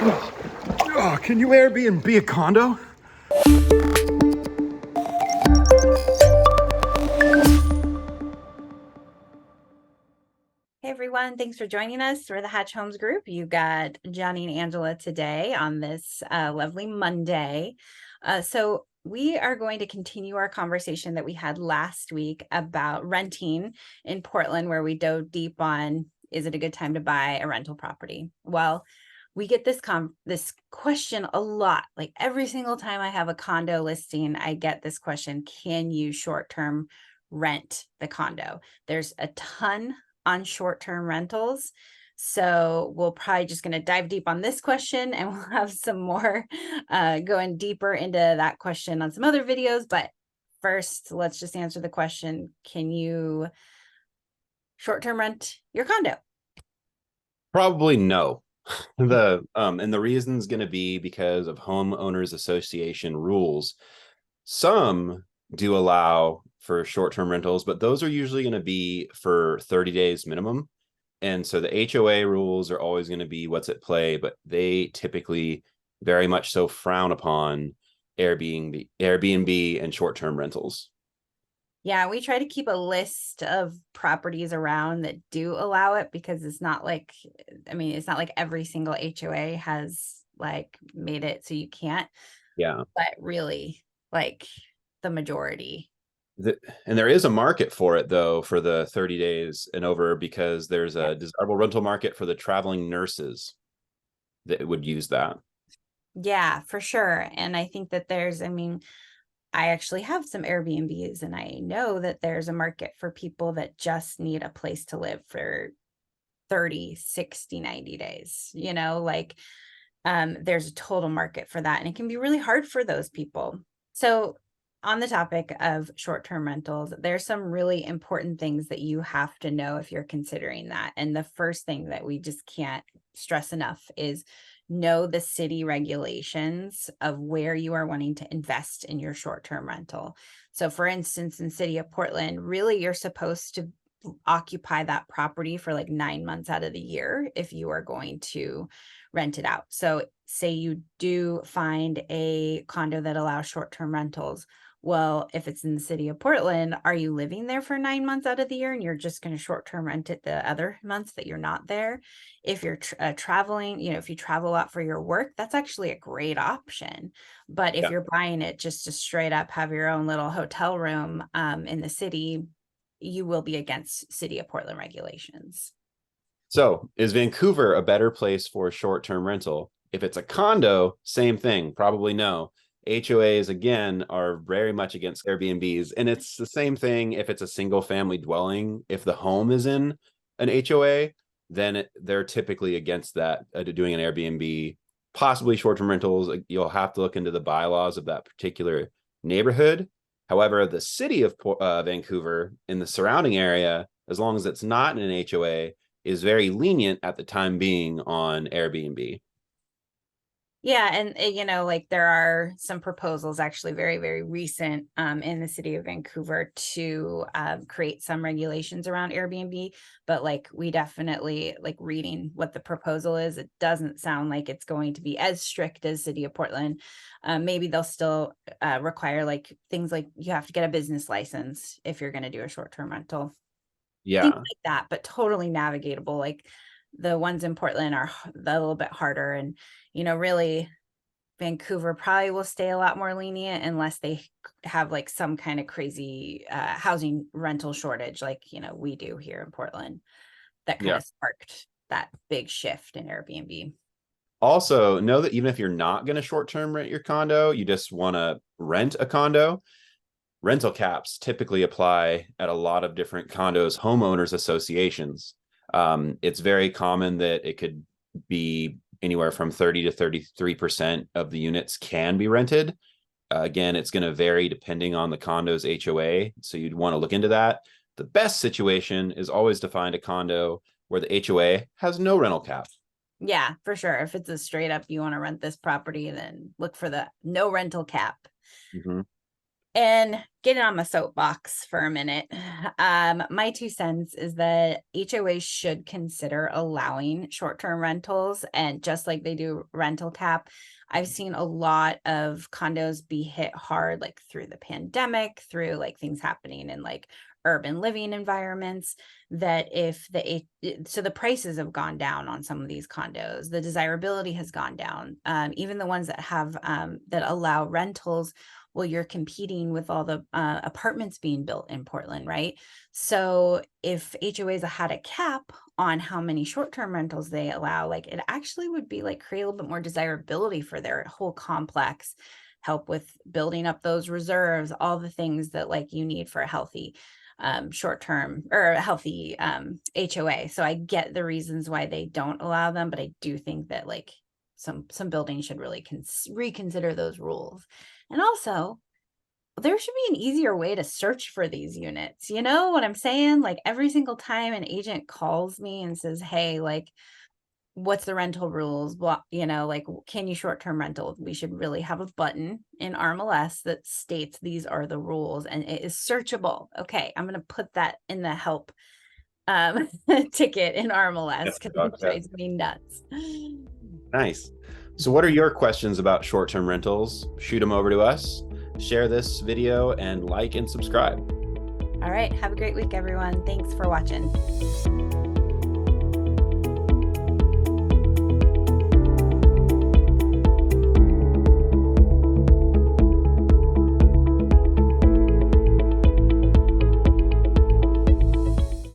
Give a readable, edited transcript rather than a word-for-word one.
Oh, can you Airbnb a condo? Hey everyone, thanks for joining us for the Hatch Homes group. You got Johnny and Angela today on this lovely Monday. So we are going to continue our conversation that we had last week about renting in Portland, where we dove deep on, is it a good time to buy a rental property? Well, we get this question a lot. Like every single time I have a condo listing, I get this question, can you short-term rent the condo? There's a ton on short-term rentals. So we'll probably just going to dive deep on this question, and we'll have some more going deeper into that question on some other videos. But first, let's just answer the question, can you short-term rent your condo? Probably no. The reason's going to be because of homeowners association rules. Some do allow for short-term rentals, but those are usually going to be for 30 days minimum. And so the HOA rules are always going to be what's at play, but they typically very much so frown upon Airbnb and short-term rentals. Yeah, we try to keep a list of properties around that do allow it, because it's not like, I mean, it's not like every single HOA has like made it so you can't, Yeah. but really like the majority. The, and there is a market for it though for the 30 days and over because there's Yeah. a desirable rental market for the traveling nurses that would use that. Yeah, for sure. And I think that I mean, I actually have some Airbnbs, and I know that there's a market for people that just need a place to live for 30, 60, 90 days, like there's a total market for that, and it can be really hard for those people. So on the topic of short-term rentals, there's some really important things that you have to know if you're considering that. And the first thing that we just can't stress enough is know the city regulations of where you are wanting to invest in your short-term rental. So for instance, in city of Portland, really you're supposed to occupy that property for like 9 months out of the year if you are going to rent it out. So say you do find a condo that allows short-term rentals. Well, if it's in the city of Portland, are you living there for 9 months out of the year and you're just going to short-term rent it the other months that you're not there? If you're traveling, if you travel a lot for your work, that's actually a great option. But if Yeah. you're buying it just to straight up have your own little hotel room in the city, you will be against city of Portland regulations. So is Vancouver a better place for a short-term rental? If it's a condo, same thing, probably no. HOAs again are very much against Airbnbs, and it's the same thing if it's a single family dwelling. If the home is in an HOA, then they're typically against that, doing an Airbnb. Possibly short-term rentals, you'll have to look into the bylaws of that particular neighborhood. However, the city of Vancouver in the surrounding area, as long as it's not in an HOA, is very lenient at the time being on Airbnb. Yeah, and like there are some proposals actually very, very recent in the city of Vancouver to create some regulations around Airbnb. But like we definitely like reading what the proposal is, it doesn't sound like it's going to be as strict as city of Portland. Maybe they'll still require like things like you have to get a business license if you're going to do a short-term rental, things Yeah. like that, but totally navigatable. Like the ones in Portland are a little bit harder, and really Vancouver probably will stay a lot more lenient unless they have like some kind of crazy housing rental shortage, like we do here in Portland, that kind Yeah. of sparked that big shift in Airbnb. Also, know that even if you're not going to short term rent your condo, you just want to rent a condo, rental caps typically apply at a lot of different condos, homeowners associations. It's very common that it could be anywhere from 30 to 33% of the units can be rented. Again, it's going to vary depending on the condo's HOA. So you'd want to look into that. The best situation is always to find a condo where the HOA has no rental cap. Yeah, for sure. If it's a straight up, you want to rent this property, then look for the no rental cap. Mm-hmm. And getting on my soapbox for a minute, my 2 cents is that HOAs should consider allowing short-term rentals, and just like they do rental cap, I've seen a lot of condos be hit hard, like through the pandemic, through like things happening in like urban living environments, that if so the prices have gone down on some of these condos, the desirability has gone down. Even the ones that have that allow rentals, well, you're competing with all the apartments being built in Portland, right? So if HOAs had a cap on how many short-term rentals they allow, like it actually would be like create a little bit more desirability for their whole complex, help with building up those reserves, all the things that like you need for a healthy short-term or a healthy HOA. So I get the reasons why they don't allow them, but I do think that like some buildings should really reconsider those rules. And also, there should be an easier way to search for these units. You know what I'm saying? Like every single time an agent calls me and says, "Hey, like what's the rental rules?" Blah, like can you short-term rental? We should really have a button in RMLS that states these are the rules and it is searchable. Okay, I'm going to put that in the help ticket in RMLS because it drives me nuts. Nice. So what are your questions about short-term rentals? Shoot them over to us, share this video, and like and subscribe. All right. Have a great week, everyone. Thanks for watching.